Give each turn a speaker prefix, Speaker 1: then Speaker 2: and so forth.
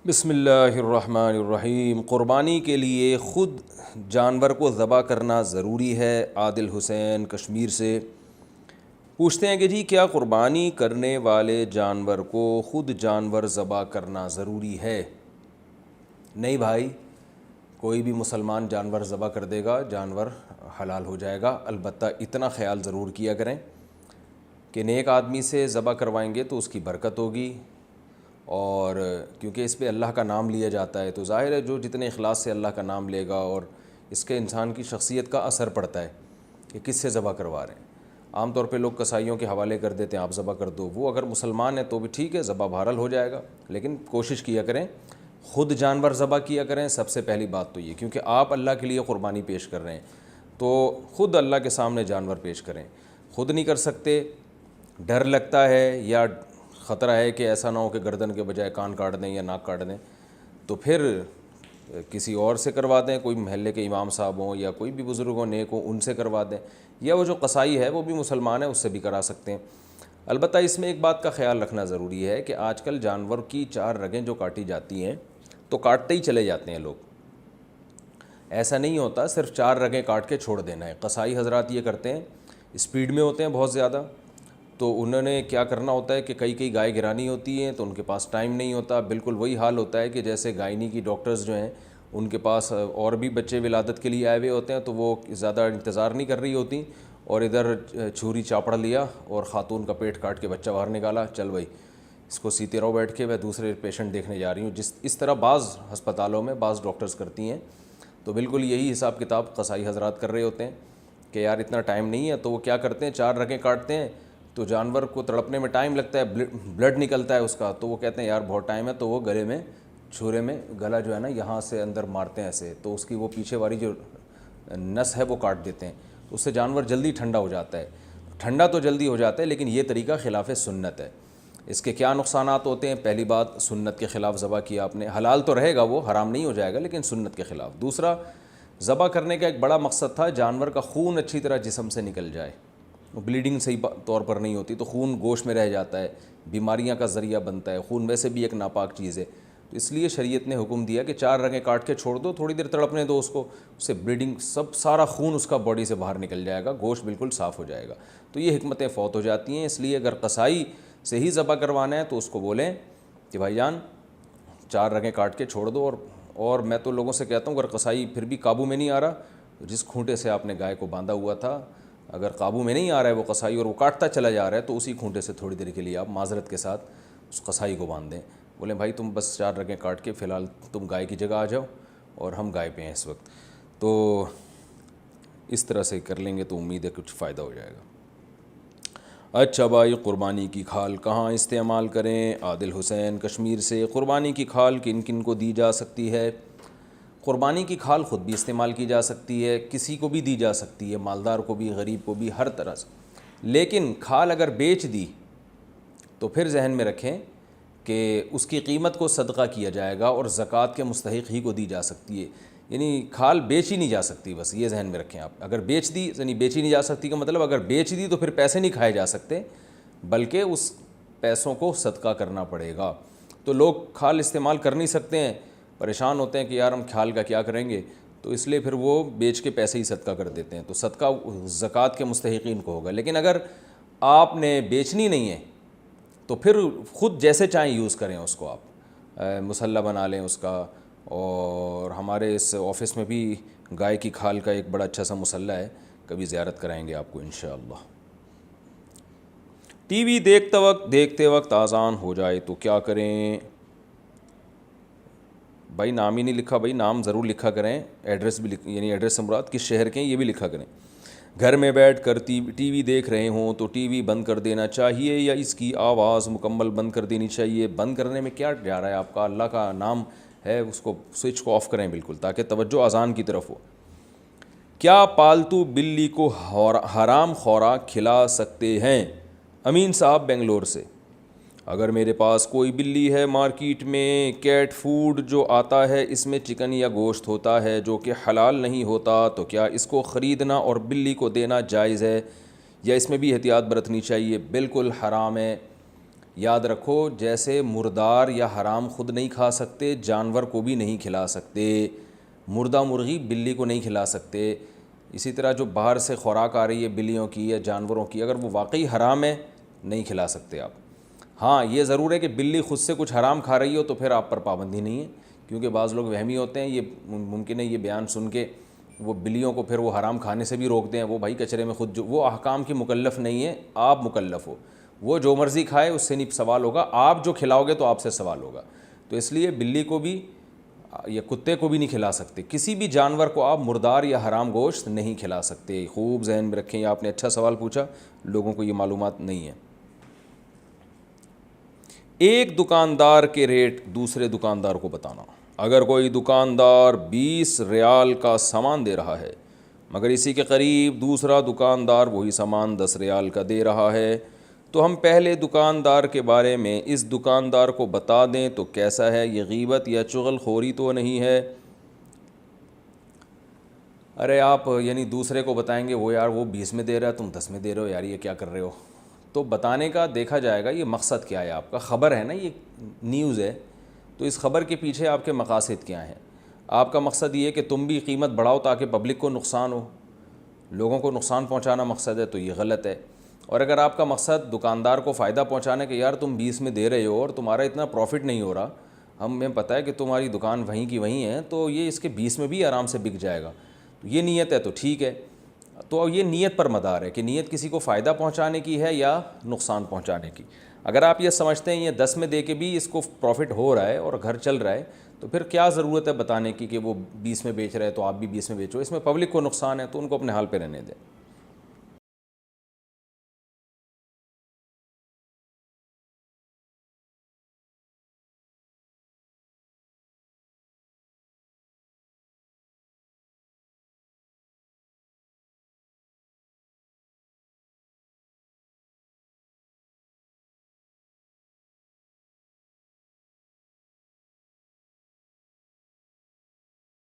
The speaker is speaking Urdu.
Speaker 1: بسم اللہ الرحمن الرحیم۔ قربانی کے لیے خود جانور کو ذبح کرنا ضروری ہے۔ عادل حسین کشمیر سے پوچھتے ہیں کہ جی کیا قربانی کرنے والے جانور کو خود جانور ذبح کرنا ضروری ہے؟ نہیں بھائی، کوئی بھی مسلمان جانور ذبح کر دے گا جانور حلال ہو جائے گا، البتہ اتنا خیال ضرور کیا کریں کہ نیک آدمی سے ذبح کروائیں گے تو اس کی برکت ہوگی، اور کیونکہ اس پہ اللہ کا نام لیا جاتا ہے تو ظاہر ہے جو جتنے اخلاص سے اللہ کا نام لے گا اور اس کے انسان کی شخصیت کا اثر پڑتا ہے کہ کس سے ذبح کروا رہے ہیں۔ عام طور پہ لوگ قصائیوں کے حوالے کر دیتے ہیں، آپ ذبح کر دو، وہ اگر مسلمان ہے تو بھی ٹھیک ہے، ذبح بہرحال ہو جائے گا، لیکن کوشش کیا کریں خود جانور ذبح کیا کریں۔ سب سے پہلی بات تو یہ، کیونکہ آپ اللہ کے لیے قربانی پیش کر رہے ہیں تو خود اللہ کے سامنے جانور پیش کریں۔ خود نہیں کر سکتے، ڈر لگتا ہے یا خطرہ ہے کہ ایسا نہ ہو کہ گردن کے بجائے کان کاٹ دیں یا ناک کاٹ دیں، تو پھر کسی اور سے کروا دیں، کوئی محلے کے امام صاحب ہوں یا کوئی بھی بزرگ ہوں نیک ہوں ان سے کروا دیں، یا وہ جو قصائی ہے وہ بھی مسلمان ہے اس سے بھی کرا سکتے ہیں۔ البتہ اس میں ایک بات کا خیال رکھنا ضروری ہے کہ آج کل جانور کی 4 رگیں جو کاٹی جاتی ہیں تو کاٹتے ہی چلے جاتے ہیں لوگ، ایسا نہیں ہوتا صرف 4 رگیں کاٹ کے چھوڑ دینا ہے۔ قصائی حضرات یہ کرتے ہیں، اسپیڈ میں ہوتے ہیں بہت زیادہ، تو انہوں نے کیا کرنا ہوتا ہے کہ کئی گائے گرانی ہوتی ہیں تو ان کے پاس ٹائم نہیں ہوتا۔ بالکل وہی حال ہوتا ہے کہ جیسے گائنی کی ڈاکٹرز جو ہیں ان کے پاس اور بھی بچے ولادت کے لیے آئے ہوئے ہوتے ہیں تو وہ زیادہ انتظار نہیں کر رہی ہوتی، اور ادھر چھری چاپڑ لیا اور خاتون کا پیٹ کاٹ کے بچہ باہر نکالا، چل بھائی اس کو سیتے رہو بیٹھ کے، میں دوسرے پیشنٹ دیکھنے جا رہی ہوں۔ اس طرح بعض ہسپتالوں میں بعض ڈاکٹرز کرتی ہیں، تو بالکل یہی حساب کتاب قصائی حضرات کر رہے ہوتے ہیں کہ یار اتنا ٹائم نہیں ہے، تو وہ کیا کرتے ہیں 4 رگیں کاٹتے ہیں تو جانور کو تڑپنے میں ٹائم لگتا ہے، بلڈ نکلتا ہے اس کا، تو وہ کہتے ہیں یار بہت ٹائم ہے، تو وہ گلے میں چھرے میں گلا جو ہے نا یہاں سے اندر مارتے ہیں ایسے، تو اس کی وہ پیچھے والی جو نس ہے وہ کاٹ دیتے ہیں، تو اس سے جانور جلدی ٹھنڈا ہو جاتا ہے۔ ٹھنڈا تو جلدی ہو جاتا ہے لیکن یہ طریقہ خلاف سنت ہے۔ اس کے کیا نقصانات ہوتے ہیں؟ پہلی بات، سنت کے خلاف ذبح کیا آپ نے، حلال تو رہے گا، وہ حرام نہیں ہو جائے گا لیکن سنت کے خلاف۔ دوسرا، ذبح کرنے کا ایک بڑا مقصد تھا جانور کا خون اچھی طرح جسم سے نکل جائے، بلیڈنگ صحیح طور پر نہیں ہوتی تو خون گوشت میں رہ جاتا ہے، بیماریاں کا ذریعہ بنتا ہے، خون ویسے بھی ایک ناپاک چیز ہے، تو اس لیے شریعت نے حکم دیا کہ 4 رگیں کاٹ کے چھوڑ دو، تھوڑی دیر تڑپنے دو اس کو، اس سے بلیڈنگ سارا خون اس کا باڈی سے باہر نکل جائے گا، گوشت بالکل صاف ہو جائے گا، تو یہ حکمتیں فوت ہو جاتی ہیں۔ اس لیے اگر قصائی سے ہی ذبح کروانا ہے تو اس کو بولیں کہ بھائی جان 4 رگیں کاٹ کے چھوڑ دو، اور میں تو لوگوں سے کہتا ہوں اگر قصائی پھر بھی قابو میں نہیں آ رہا، جس کھونٹے سے آپ نے گائے کو باندھا ہوا تھا اگر قابو میں نہیں آ رہا ہے وہ قصائی اور وہ کاٹتا چلا جا رہا ہے تو اسی کھونٹے سے تھوڑی دیر کے لیے آپ معذرت کے ساتھ اس قصائی کو باندھ دیں، بولیں بھائی تم بس 4 رگیں کاٹ کے فی الحال تم گائے کی جگہ آ جاؤ اور ہم گائے پہ ہیں اس وقت، تو اس طرح سے کر لیں گے تو امید ہے کچھ فائدہ ہو جائے گا۔ اچھا بھائی، قربانی کی کھال کہاں استعمال کریں؟ عادل حسین کشمیر سے، قربانی کی کھال کن کن کو دی جا سکتی ہے؟ قربانی کی کھال خود بھی استعمال کی جا سکتی ہے، کسی کو بھی دی جا سکتی ہے، مالدار کو بھی، غریب کو بھی، ہر طرح سے، لیکن کھال اگر بیچ دی تو پھر ذہن میں رکھیں کہ اس کی قیمت کو صدقہ کیا جائے گا اور زکوٰۃ کے مستحق ہی کو دی جا سکتی ہے، یعنی کھال بیچی نہیں جا سکتی، بس یہ ذہن میں رکھیں آپ۔ اگر بیچ دی یعنی بیچی نہیں جا سکتی کا مطلب اگر بیچ دی تو پھر پیسے نہیں کھائے جا سکتے بلکہ اس پیسوں کو صدقہ کرنا پڑے گا، تو لوگ کھال استعمال کر نہیں سکتے ہیں، پریشان ہوتے ہیں کہ یار ہم کھال کا کیا کریں گے، تو اس لیے پھر وہ بیچ کے پیسے ہی صدقہ کر دیتے ہیں، تو صدقہ زکوٰۃ کے مستحقین کو ہوگا۔ لیکن اگر آپ نے بیچنی نہیں ہے تو پھر خود جیسے چاہیں یوز کریں اس کو، آپ مصلی بنا لیں اس کا، اور ہمارے اس آفس میں بھی گائے کی کھال کا ایک بڑا اچھا سا مصلی ہے، کبھی زیارت کرائیں گے آپ کو انشاءاللہ۔ ٹی وی دیکھتے وقت اذان ہو جائے تو کیا کریں؟ بھائی نام ہی نہیں لکھا، بھائی نام ضرور لکھا کریں، ایڈریس بھی یعنی ایڈریس سے مراد کس شہر کے ہیں یہ بھی لکھا کریں۔ گھر میں بیٹھ کر ٹی وی دیکھ رہے ہوں تو ٹی وی بند کر دینا چاہیے یا اس کی آواز مکمل بند کر دینی چاہیے؟ بند کرنے میں کیا جا رہا ہے آپ کا، اللہ کا نام ہے، اس کو سوئچ کو آف کریں بالکل تاکہ توجہ اذان کی طرف ہو۔ کیا پالتو بلی کو حرام خوراک کھلا سکتے ہیں؟ امین صاحب بنگلور سے، اگر میرے پاس کوئی بلی ہے، مارکیٹ میں کیٹ فوڈ جو آتا ہے اس میں چکن یا گوشت ہوتا ہے جو کہ حلال نہیں ہوتا، تو کیا اس کو خریدنا اور بلی کو دینا جائز ہے یا اس میں بھی احتیاط برتنی چاہیے؟ بالکل حرام ہے، یاد رکھو جیسے مردار یا حرام خود نہیں کھا سکتے، جانور کو بھی نہیں کھلا سکتے، مردہ مرغی بلی کو نہیں کھلا سکتے، اسی طرح جو باہر سے خوراک آ رہی ہے بلیوں کی یا جانوروں کی، اگر وہ واقعی حرام ہے نہیں کھلا سکتے آپ۔ ہاں یہ ضرور ہے کہ بلی خود سے کچھ حرام کھا رہی ہو تو پھر آپ پر پابندی نہیں ہے، کیونکہ بعض لوگ وہمی ہوتے ہیں، یہ ممکن ہے یہ بیان سن کے وہ بلیوں کو پھر وہ حرام کھانے سے بھی روکتے ہیں، وہ بھائی کچرے میں خود جو وہ احکام کی مکلف نہیں ہے، آپ مکلف ہو، وہ جو مرضی کھائے اس سے نہیں سوال ہوگا، آپ جو کھلاؤ گے تو آپ سے سوال ہوگا۔ تو اس لیے بلی کو بھی یا کتے کو بھی نہیں کھلا سکتے، کسی بھی جانور کو آپ مردار یا حرام گوشت نہیں کھلا سکتے۔ خوب ذہن میں رکھیں، یہ آپ نے اچھا سوال پوچھا، لوگوں کو یہ معلومات نہیں ہے۔ ایک دکاندار کے ریٹ دوسرے دکاندار کو بتانا۔ اگر کوئی دکاندار 20 ریال کا سامان دے رہا ہے مگر اسی کے قریب دوسرا دکاندار وہی سامان 10 ریال کا دے رہا ہے، تو ہم پہلے دکاندار کے بارے میں اس دکاندار کو بتا دیں تو کیسا ہے؟ یہ غیبت یا چغل خوری تو نہیں ہے؟ ارے آپ یعنی دوسرے کو بتائیں گے وہ یار وہ 20 میں دے رہا ہے تم 10 میں دے رہے ہو، یار یہ کیا کر رہے ہو؟ تو بتانے کا دیکھا جائے گا یہ مقصد کیا ہے آپ کا، خبر ہے نا، یہ نیوز ہے، تو اس خبر کے پیچھے آپ کے مقاصد کیا ہیں؟ آپ کا مقصد یہ ہے کہ تم بھی قیمت بڑھاؤ تاکہ پبلک کو نقصان ہو، لوگوں کو نقصان پہنچانا مقصد ہے، تو یہ غلط ہے۔ اور اگر آپ کا مقصد دکاندار کو فائدہ پہنچانے کہ یار تم 20 میں دے رہے ہو اور تمہارا اتنا پروفٹ نہیں ہو رہا، ہمیں پتہ ہے کہ تمہاری دکان وہیں کی وہیں ہے، تو یہ اس کے 20 میں بھی آرام سے بک جائے گا، تو یہ نیت ہے تو ٹھیک ہے۔ تو یہ نیت پر مدار ہے کہ نیت کسی کو فائدہ پہنچانے کی ہے یا نقصان پہنچانے کی۔ اگر آپ یہ سمجھتے ہیں یہ 10 میں دے کے بھی اس کو پروفٹ ہو رہا ہے اور گھر چل رہا ہے، تو پھر کیا ضرورت ہے بتانے کی کہ وہ 20 میں بیچ رہے تو آپ بھی 20 میں بیچو، اس میں پبلک کو نقصان ہے تو ان کو اپنے حال پہ رہنے دیں۔